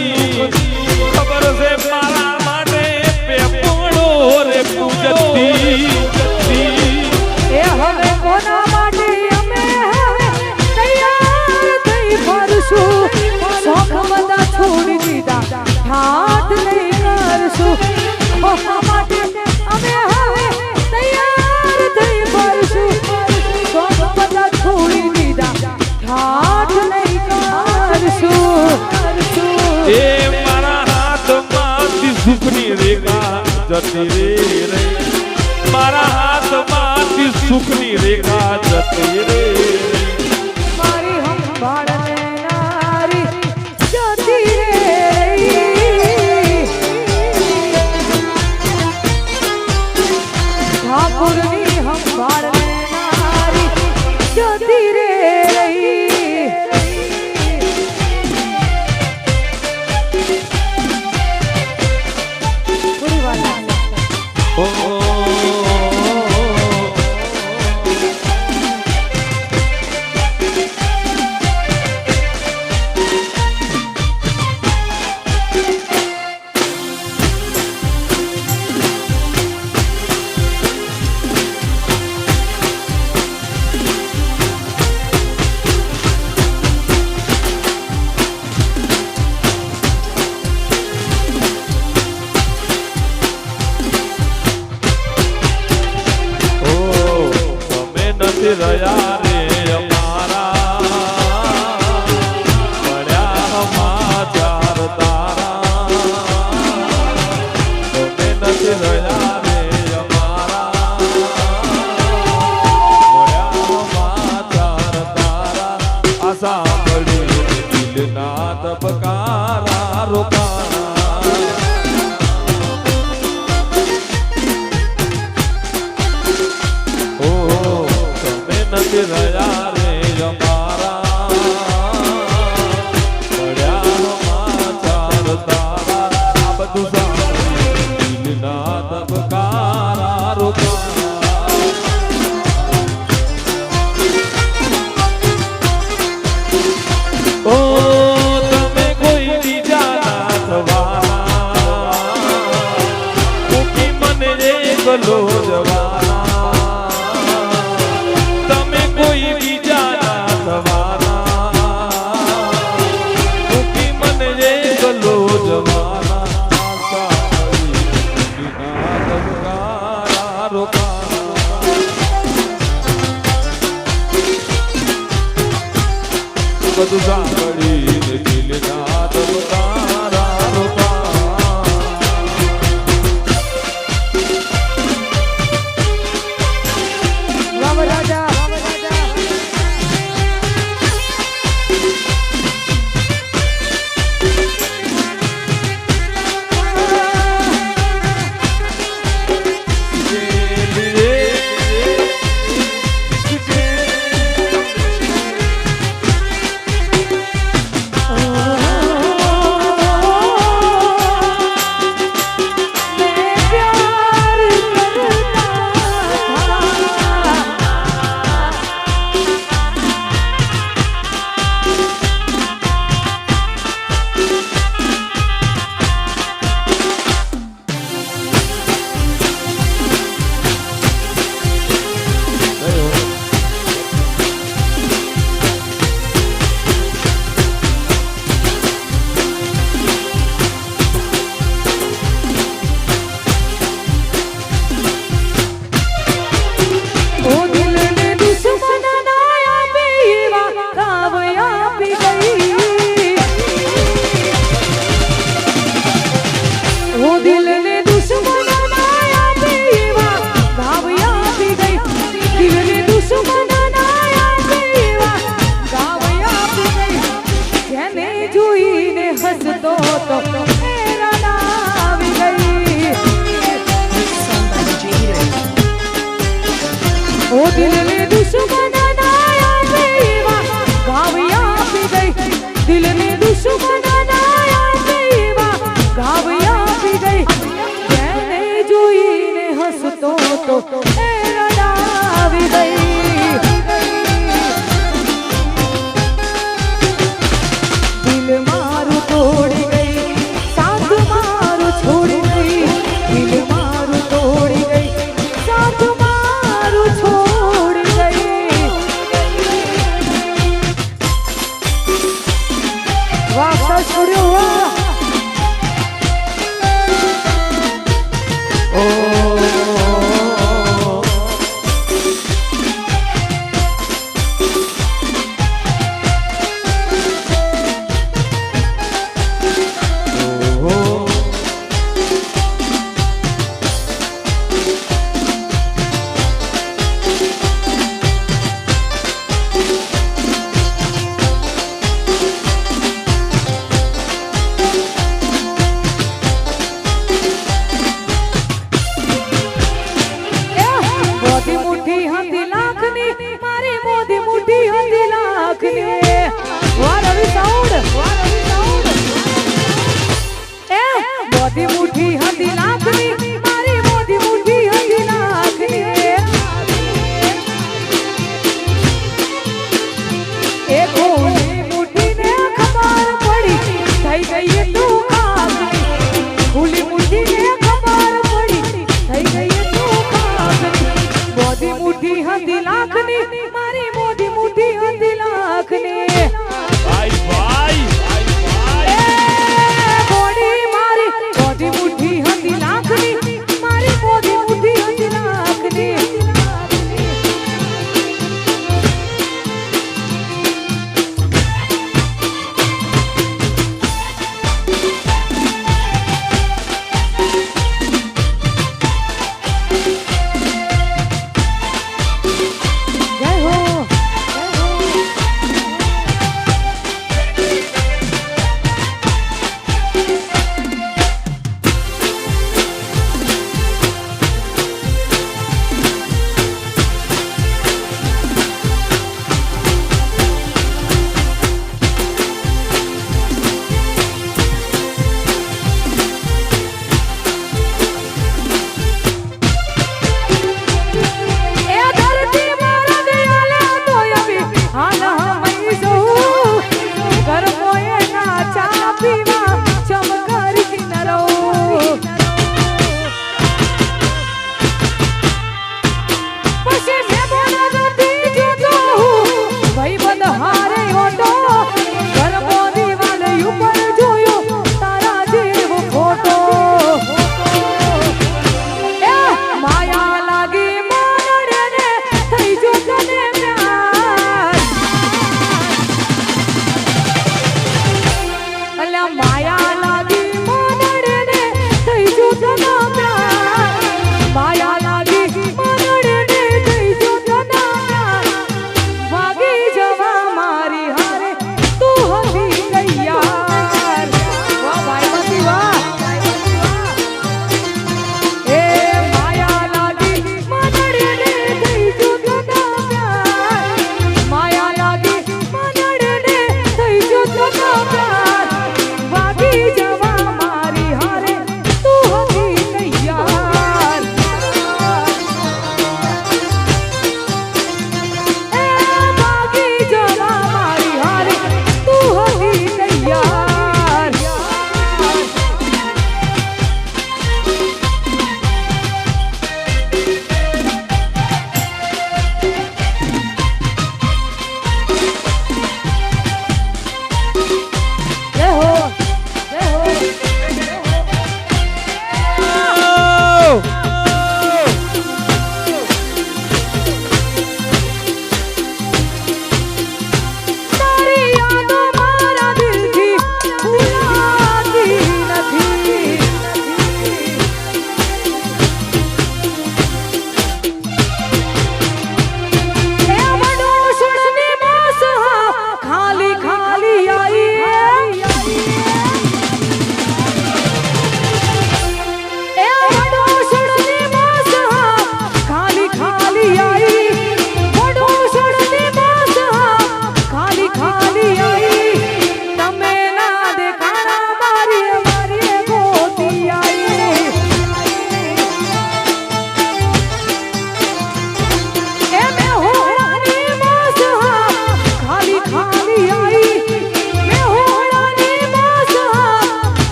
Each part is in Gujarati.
બધી ખબર છે મારા માટે પેપડો રે પૂજતી એ હવે કોના માટે અમે તૈયાર થઈ ફરશું શોખ બધા છોડી દીધા હાથ લઈ કરશું કોના માટે અમે હવે તૈયાર થઈ ફરશું શોખ બધા છોડી દીધા હાથ લઈ કરશું એ મારા હાથમાંથી સુખની રેખા જતી રે મારા હાથમાંથી સુખની રેખા જતી રે મારી સંભાળ લેનારી જતી રે ઠાકોરની સંભાળ લેનારી જતી રે પૂરી વાત રહ્યા રે અમારા મળ્યા સમાચાર તારા તમે નથી રહ્યા રે અમારા મળ્યા સમાચાર તારા આ સાંભળી દિલના ધબકારા રોકાણા નથી રહ્યા રે અમારા પડ્યા સમાચાર તારા આ બધું સાંભળી દિલના ધબકારા રોકાણા ઓ તમે કોઈ બીજા ના થવાના મૂકી મને એકલો જવાના કોઈ બીજા ના થવાના મૂકી મને એકલો જવાના બધું સાંભળી દિલના ધબકારા રોકાણા રાજા દિલ મારું તોડી ગઈ વાહ છોડ્યો વાહ ઓ ઓ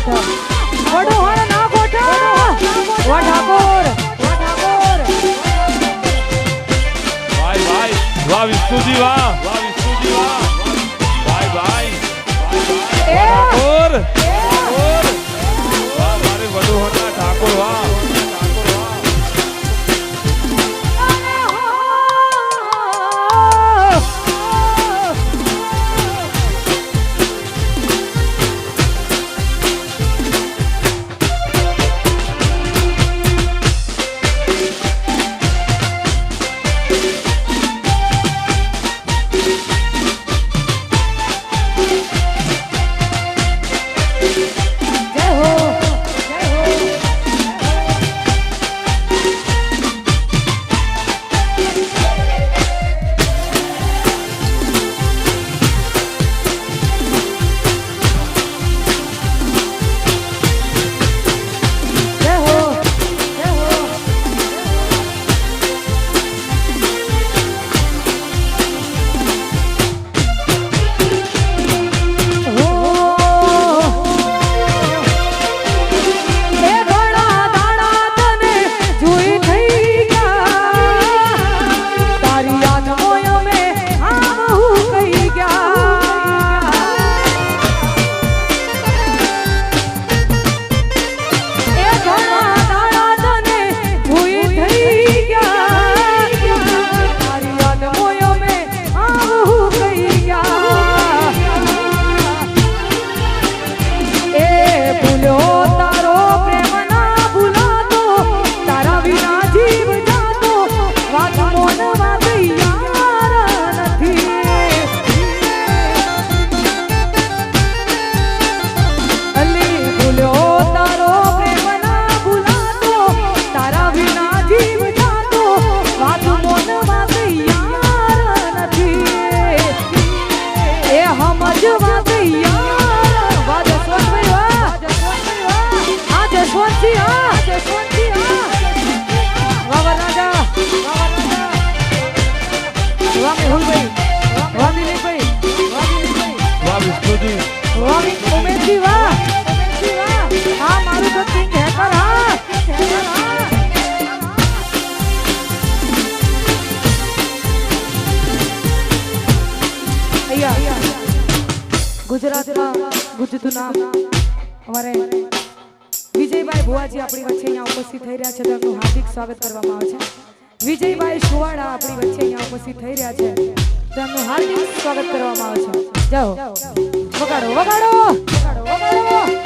ગોઠ વડો હણ ના ગોઠ વા ઠાકોર ભાઈ ભાઈ વાહ વિષ્ણુજી વાહ વાહ વિષ્ણુજી વાહ ભાઈ ભાઈ ઠાકોર વાહ મારે વડોહરના ઠાકોર વાહ ગુજરાતમાં ગુજતું નામ અમારે વિજયભાઈ ભુવાજી આપણી વચ્ચે અહીંયા ઉપસ્થિત થઈ રહ્યા છે તેમનું હાર્દિક સ્વાગત કરવામાં આવે છે વિજયભાઈ સુવાડા આપણી વચ્ચે અહીંયા ઉપસ્થિત થઈ રહ્યા છે તેમનું હાર્દિક સ્વાગત કરવામાં આવે છે જાઓ વગાડો વગાડો વગાડો વગાડો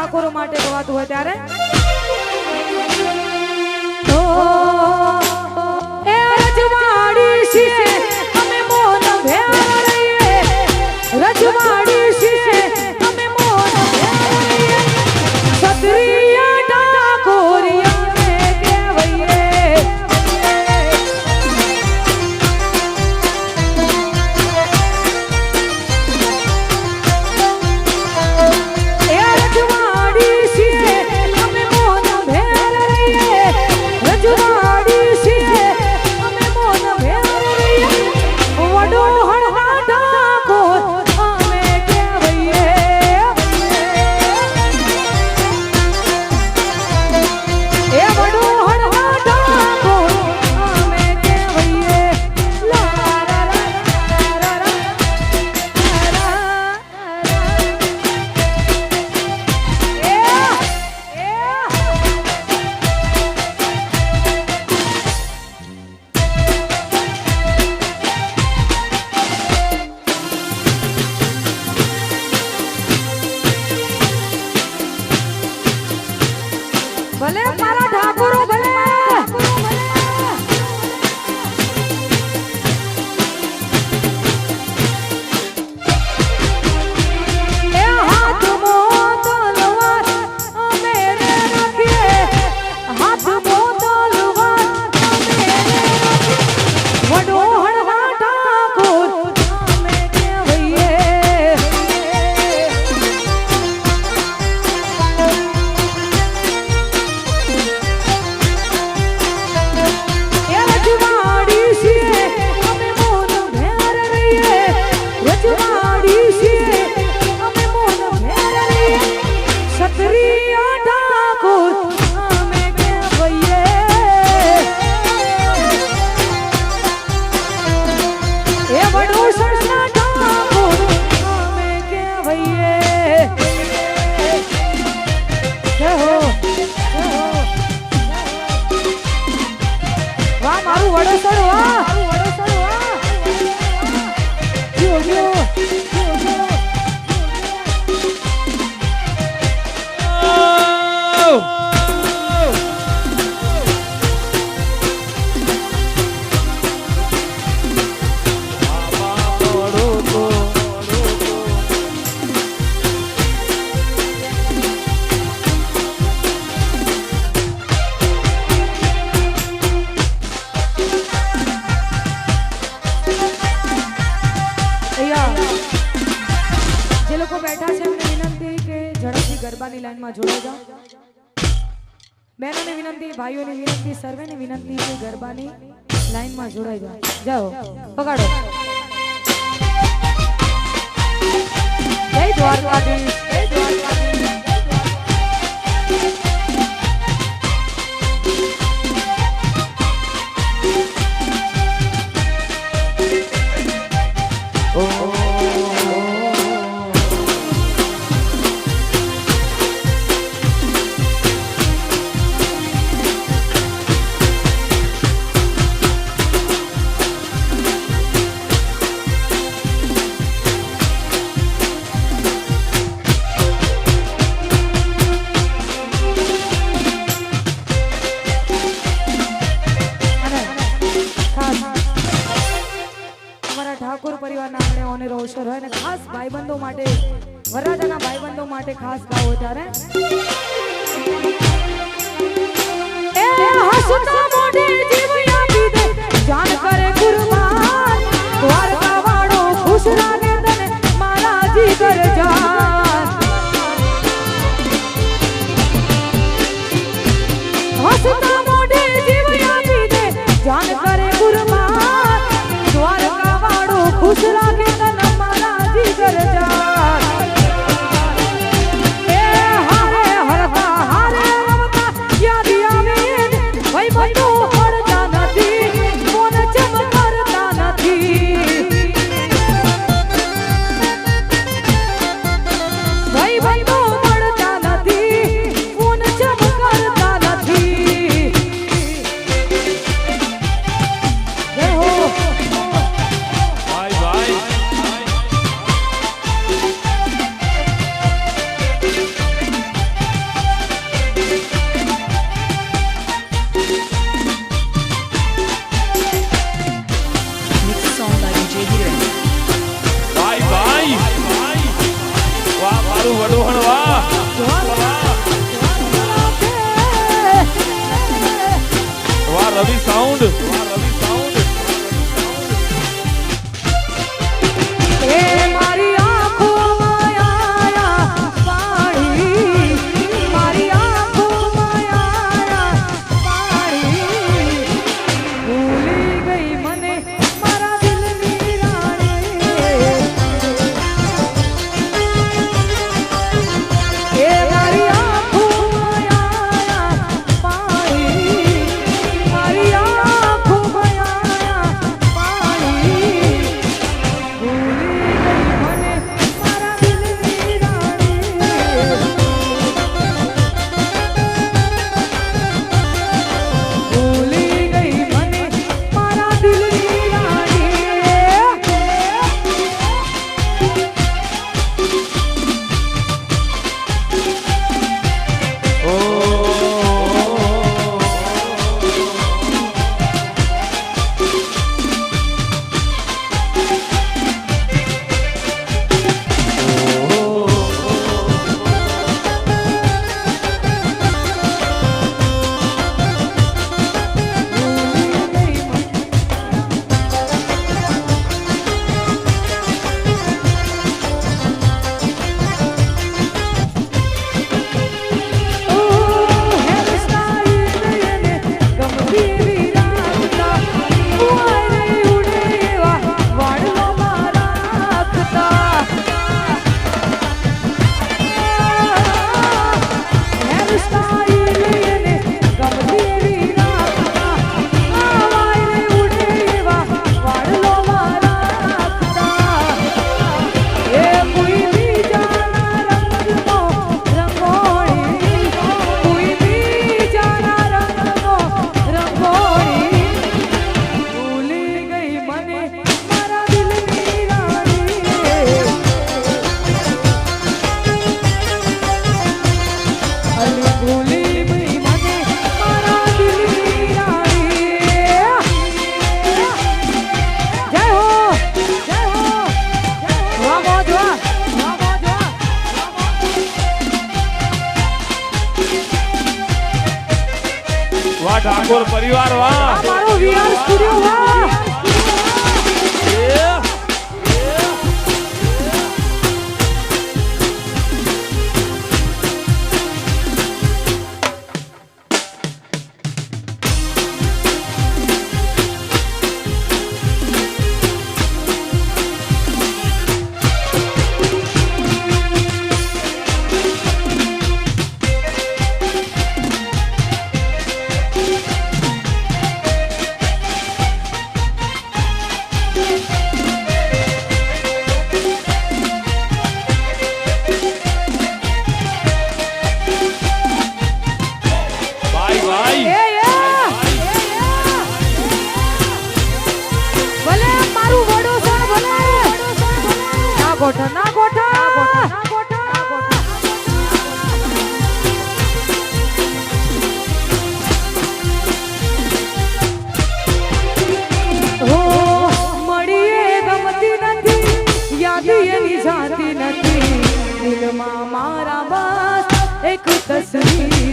ઠાકોરો માટે ગવાતું હોય ત્યારે એ રજવાડી છે અમે મોન ભેળીએ રજવાડી છે અમે મોન ભેળીએ સત્રિયા ઠાકોરિયા ને કહેવાય ભલે મારા ઠાકોરો ભલે વડોસર વાહ વડોસર વાહ જો જો જે લોકો બેઠા છે એમને વિનંતી કે ઝડપથી ગરબાની લાઈનમાં જોડાઈ જાઓ. બહેનોને વિનંતી, ભાઈઓને વિનંતી, સર્વેને વિનંતી કે ગરબાની લાઈનમાં જોડાઈ જાઓ. પકડો. જય દ્વારકાધીશ, જય દ્વારકાધીશ. ઠાકોર પરિવારના આંગણે ઓનેરો અવસર હોય ને ખાસ ભાઈબંધો માટે, વરરાજાના ભાઈબંધો માટે ખાસ ગાવો ત્યારે એ હસતા મોઢે જીવ આપી દે જાન કરે કુરબાન દ્વારકા વાળો ખુશ લાગે તને મારા જીગર જાન હસતા મોઢે જીવ આપી દે જાન કરે કુરબાન દ્વારકા વાળો ખુશ લાગે તને મારા જીગર જાન એ હારે હરતા હારે રમતા યાદ આવે ભાઈ બંધો હળતા નથી મોન ચમકરતા નથી ભાઈ બંધો મળતા નથી મોન ચમકરતા નથી જય હો ભાઈ ભાઈ Mixed song by DJ Hiren. ભાઈ ભાઈ વાહ મારું વડોહણ વાહ વાહ રવિ સાઉન્ડ એ મારી આંખોમાં આયા પાણી મારી આંખોમાં આયા પાણી ભૂલી ગઈ મને મારા દિલની રાણી એ મારી આંખોમાં આયા પાણી મારી આંખો વાહ ઠાકોર પરિવાર વાહ આ મારો વીઆર સ્ટુડિયો વાહ ના મળીએ ગમતી નથી યાદ એની જાતી નથી દિલમાં મારા બસ એક તસવીર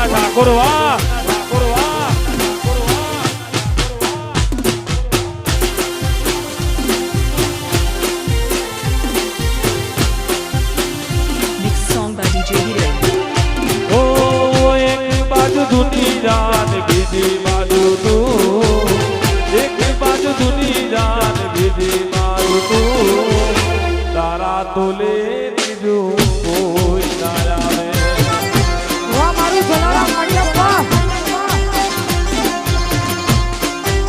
ઠાકોર વાહ ઠાકોર વાહ Mixed song by DJ Hiren. ઓ એક બાજુ દુનિયા ને બીજી બાજુ તું એક બાજુ દુનિયા ને બીજી બાજુ તું તારા તોલે બીજું કોઈ ના આવે વાહ મારું જલારામ મંડપ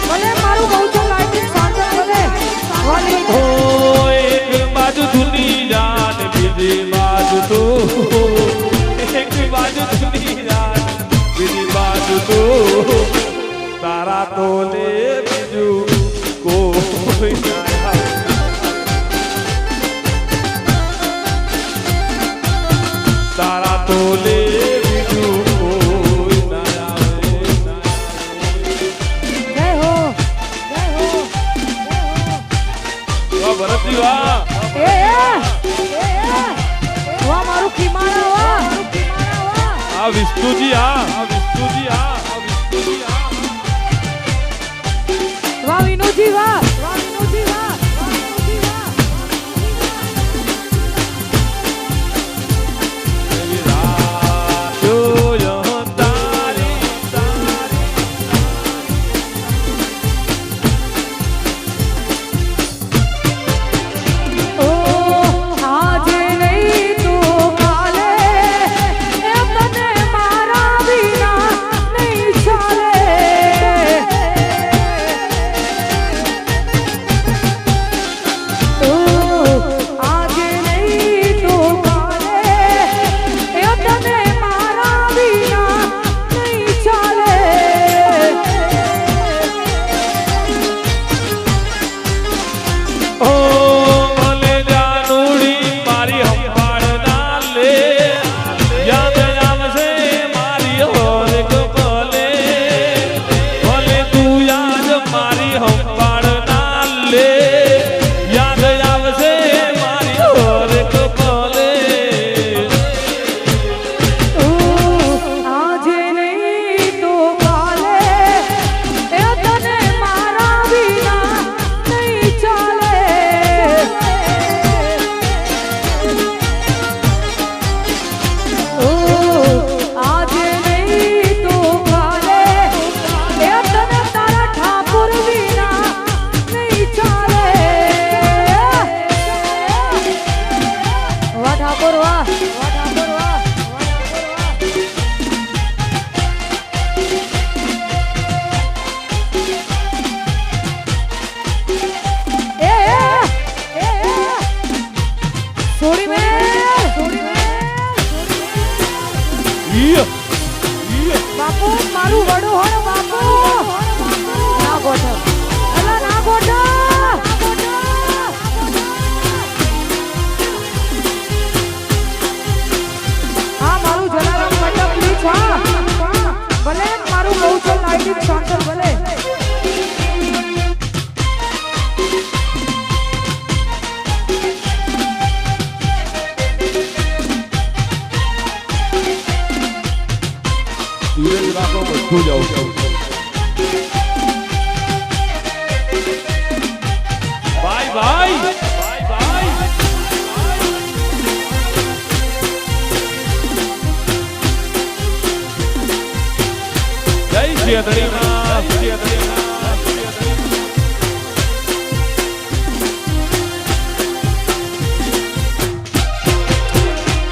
ભલે મારું બહુ લાઈટિંગ સાંજે ભલે વાલી ઓ એક બાજુ દુનિયા ને બીજી બાજુ તું એક બાજુ દુનિયા ને બીજી બાજુ તું તારા તોલે બીજું કોઈ ના આવે તારા તોલે બીજું કોઈ ના આવે જય હો વાહ ભરતજી વાહ એ વાહ મારું ખીમાણા વાહ આ વિષ્ણુજી આ વિષ્ણુજી આ વિષ્ણુજી આ વાહ વિનોદજી વાહ વિનોદજી વાહ વિનોદજી વાહ આજે નહીં તો કાલે બાપુ મારું વડું હોણ બાપુ ના ગોઠો અલા ના ગોઠો હા મારું જલારામ મંડપ લીચ હા ભલે મારું બહુચર નાઈટી શાંતર ભલે ધીરજ રાખો બધું જ આવશે ભાઈ ભાઈ જય શ્રી હરિનાથ શ્રી હરિનાથ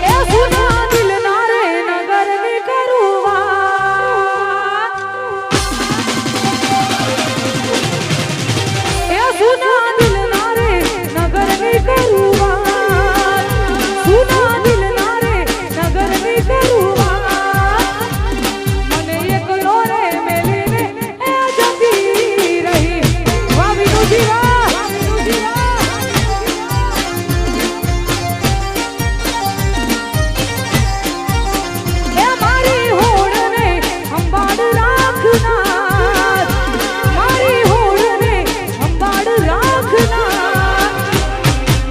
એ સુના દિલ ના રે નગર ની કરુવા એ સુના દિલ ના રે નગર ની કરુવા સુના દિલ ના રે નગર ની કરુવા મને એકલો રે મેલીને એ જતી રહી વાહ વિનુજી વાહ એ મારી હોડને સંભાળ રાખનાર મારી હોડને સંભાળ રાખનાર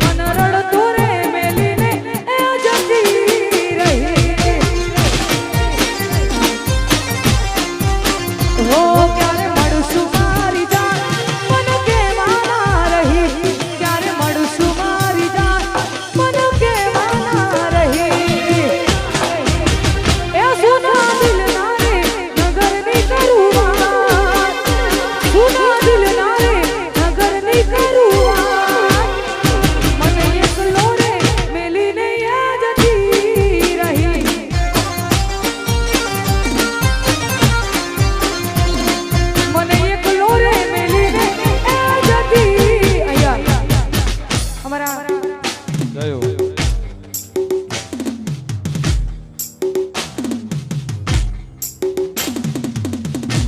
મન રડતો રે મેલીને એ જતી રહી હો ક્યારે મળશું મારી જાન મન કેવાના રહી ક્યારે મળશું મારી જાન મન કેવાના રહી એ સુના દિલ ના રે નગર ની કરુવા સુના દિલ ના રે નગર ની કરુવા મને એકલો રે મેલીને યાદ જતી રહી મને એકલો રે મેલીને યાદ જતી અહીંયા અમારા જય હો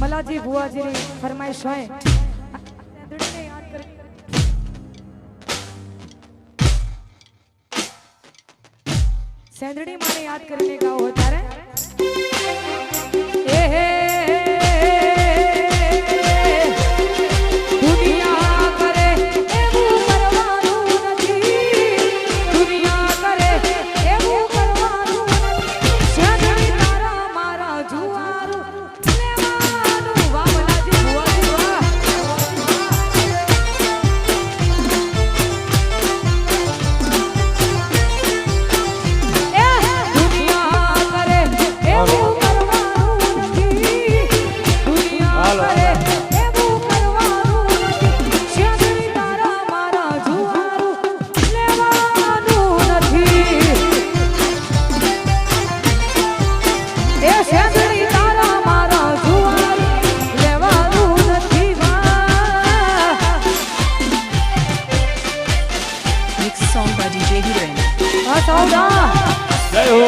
મલાજી ભુવાજીની ફરમાઈશ હોય સેંધડીને યાદ કરી સેંધડી માને યાદ કરીને ગાઓ હો ત્યારે એ હે દુનિયા કરે એવું કરવાનું નથી દુનિયા કરે એવું કરવાનું નથી સેંધડી તારા મારા જુવારું લેવાનું વાહ મલાજી ભુવાજી વાહ દુનિયા કરે એવું કરવાનું નથી દુનિયા કરે એવું કરવાનું નથી સેંધડી તારા મારા જુવારું લેવાનું નથી એ સેંધડી તારા મારા જુવારું લેવાનું નથી વાહ Mixed song by DJ Hiren. આ સૌદા જય હો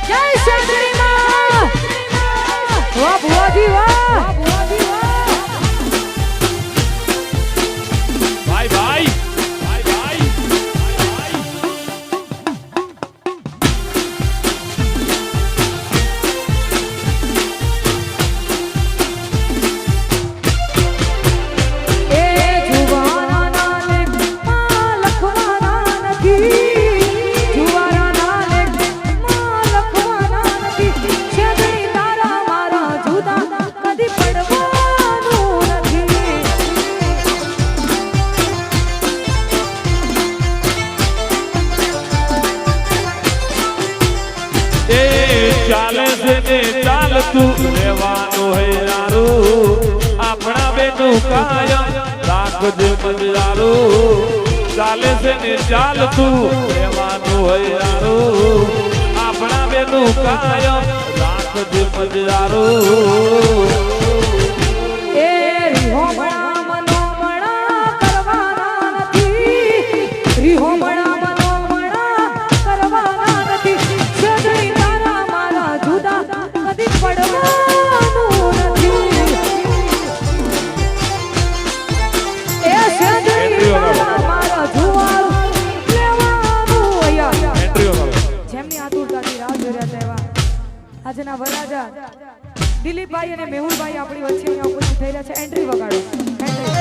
જય સેંધડી માં વાહ ભુવાજી વાહ ભુવાજી વાહ ભાઈ ભાઈ ભાઈ ભાઈ એ જુવાના નાલે માં લખવાના નથી જુવાના નાલે માં લખવાના નથી સેંધડી તારા મારા જુદા કદી પડવાનું નથી એ ચાલે છે ને ચાલતું રહેવાનું હે યારું આપણા બેનું કાયમ રાખજે મજારું ચાલે છે ને ચાલતું રહેવાનું હે યારું આપણા બેનું કાયમ રાખજે મજારું એ રીહોમણા મનોમણા કરવાના નથી દિલીપભાઈ અને મેહુલભાઈ આપણી વચ્ચે અહીંયા ઉપસ્થિત થઈ રહ્યા છે. એન્ટ્રી વગાડો. એન્ટ્રી.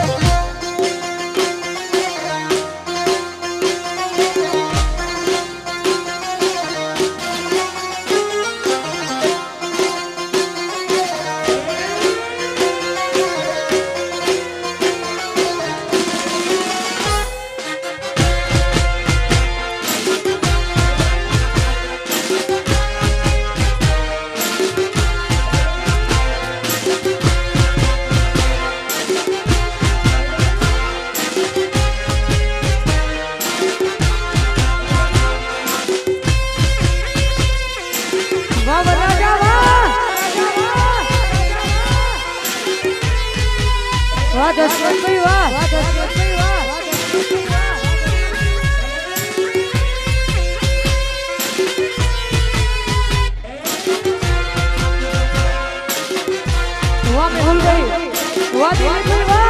વાહ જસવંતભાઈ વાહ. વાહ જસવંતભાઈ વાહ. વાહ મેહુલભાઈ વાહ દિલીપભાઈ વાહ.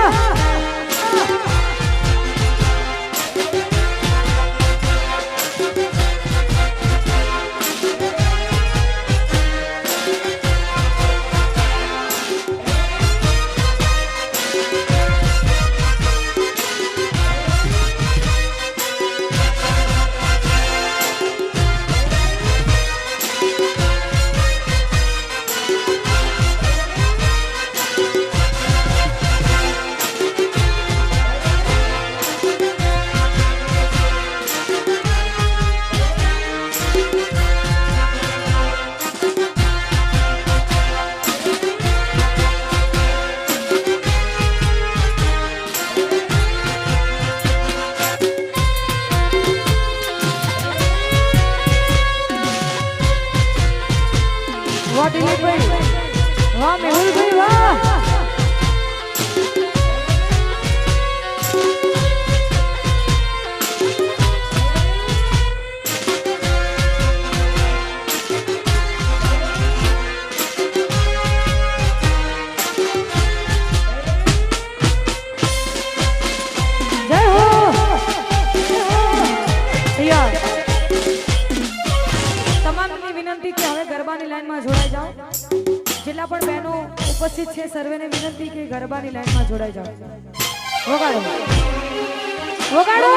વાહ દિલીપભાઈ વાહ મેહુલભાઈ વાહ. જય હો. યાર તમામની વિનંતી કે હવે ગરબાની લાઈનમાં જોડાઈ જાઓ. જેટલા પણ બહેનો ઉપસ્થિત છે સર્વેને વિનંતી કે ગરબાની લાઈનમાં જોડાઈ જાઓ. વગાડો વગાડો.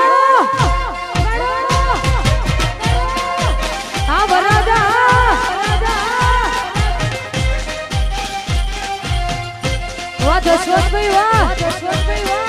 હા વરાજા. વાહ જસવંતભાઈ વાહ. જસવંતભાઈ વાહ.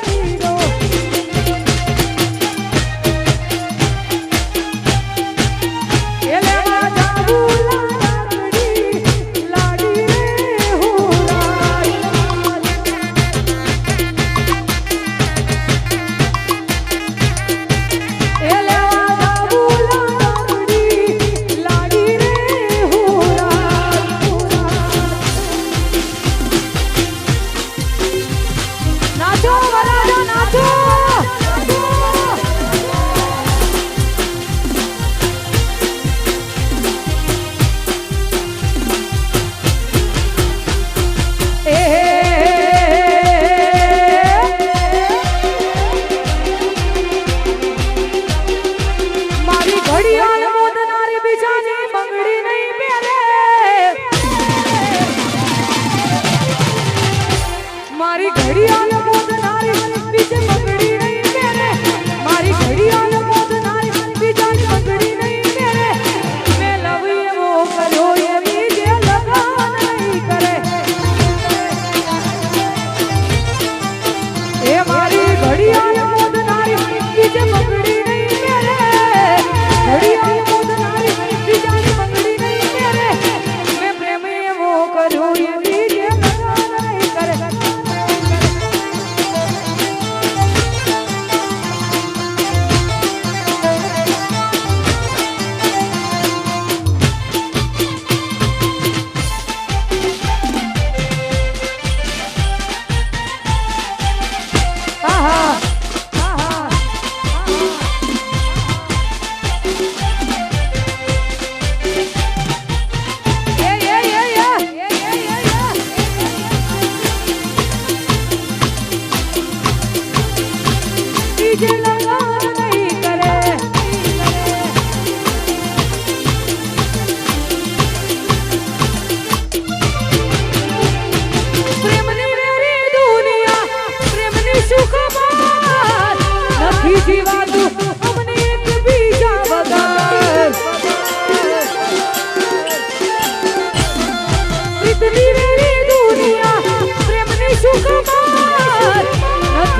હીરો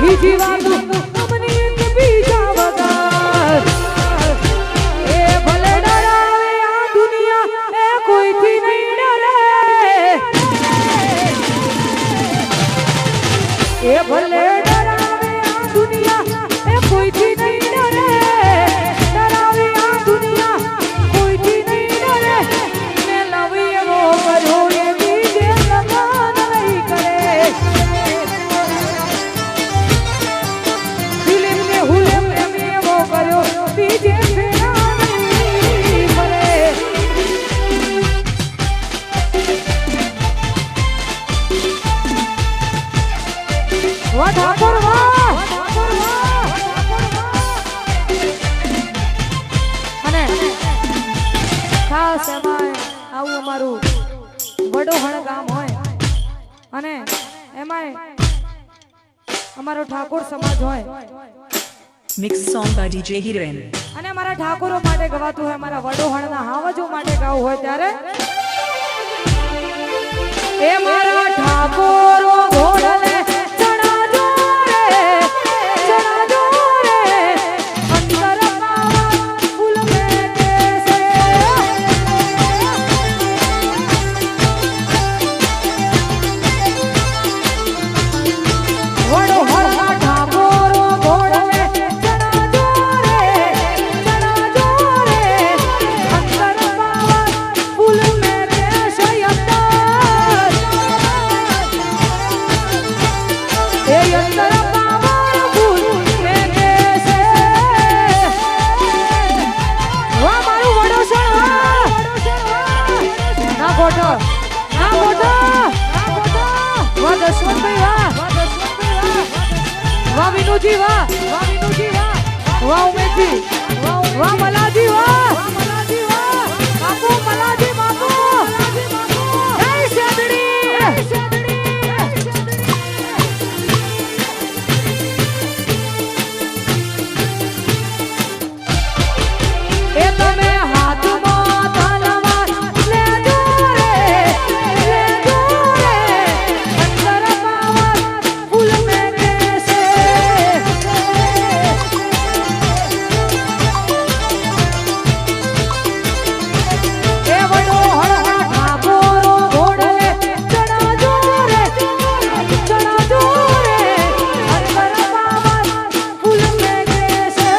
બીજી વાત અમની કે બીજા વગર એ ભલે ડરાવે આ દુનિયા એ કોઈથી નહીં ડરે એ ભલે ડરાવે આ દુનિયા એ કોઈથી નહીં ડરે ડરાવે આ દુનિયા કોઈથી નહીં ડરે મેં લવી એવો કર્યો એ બીજે લગાન નહીં કરે દિલીપ ને હુલે પ્રેમ એવો કર્યો બીજે ફેરા નહીં કરે વાહ ઠાકોર વાહ અને ખાસ એમાં આવું અમારું વડોહણ ગામ હોય અને એમાં અમારો ઠાકોર સમાજ હોય Mixed song by DJ Heroine. અને અમારા ઠાકોરો માટે ગવાતું હોય અમારા વડોહણના હાવજો માટે ગાવું હોય ત્યારે એ મારા ઠાકોરો ઘોડલે ચણા જોરે અંતર પાવા ફૂલ મેલે છે વડોહણના ઠાકોરો ઘોડલે ચણા જોરે અંતર પાવા ફૂલ મેલે છે એ અંતર પાવા ફૂલ મેલે છે વાહ મારું વડોસણ ના ગોઠો વાહ દશવંતભાઈ વાહ વિનુજી વાહ વાહ ઉમેશજી વાહ મલાજી વાહ બાપુ મલાજી બાપુ જય શેદડી એ તમે હાથમાં તલવાર લેજો રે અંતર પાવા ફૂલ મેલે છે એ વડોહણના ઠાકોરો ઘોડલે ચણા જોરે અંતર પાવા ફૂલ મેલે છે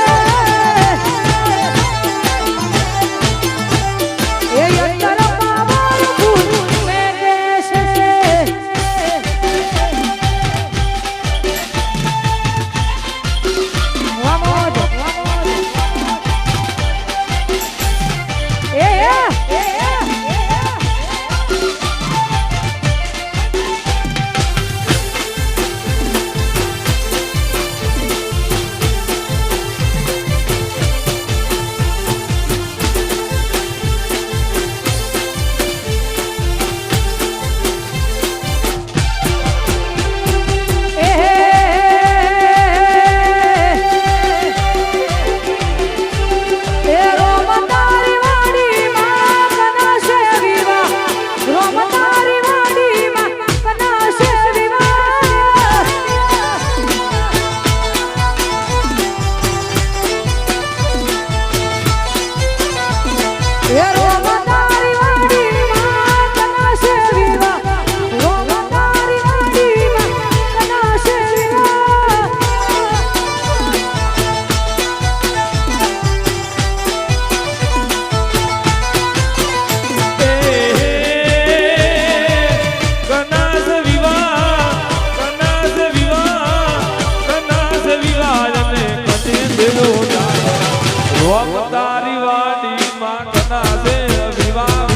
એ અંતર પાવા ફૂલ મેલે છે વાહ મોજ એ રોમ તારી વાડીમાં કનાશે વિવાહ રોમ તારી વાડીમાં કનાશે વિવાહ એ રોમ તારી વાડીમાં કનાશે વિવાહ રોમ તારી વાડીમાં કનાશે વિવાહ કનાસ વિવાહ અને કને દેવો રોમ તારી વાડીમાં કનાસે વિવાહ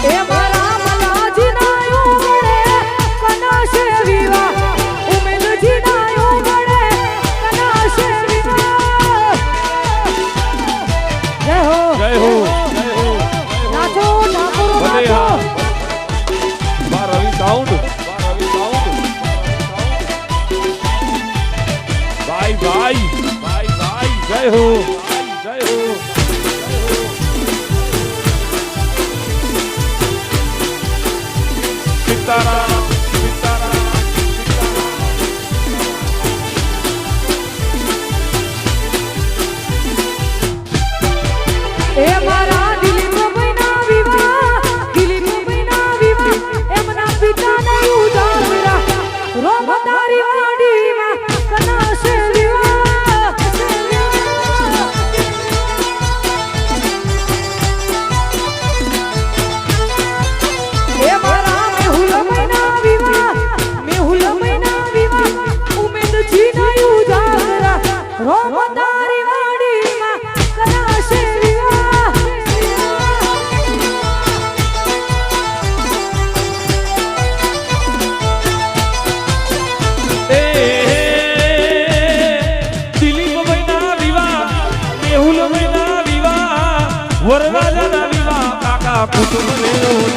એ મારા મલાજીના યોગણે કનાશે વિવાહ ઉમેદજીના યોગણે કનાશે વિવાહ જય હો નાચો ઠાકોરો ભલે નાચો હા બાર રવિ સાઉન્ડ ભાઈ જય હો સીતારામ સીતારામ એ મારા દિલીપભાઈના વિવાહ, દિલીપભાઈના વિવાહ, એમના પિતાને ઉજાગરા, રોમદારી વાડીમાં કનાશે વિવાહ. એ મારા મેહુલભાઈના વિવાહ, મેહુલભાઈના વિવાહ, ઉમેદજીના ઉજાગરા, રોમદારી વાડીમાં કનાશે વિવાહ. દિલીપભાઈના વિવાહ મેહુલભાઈના વિવાહ વરરાજાના વિવાહ કાકા કુટુંબ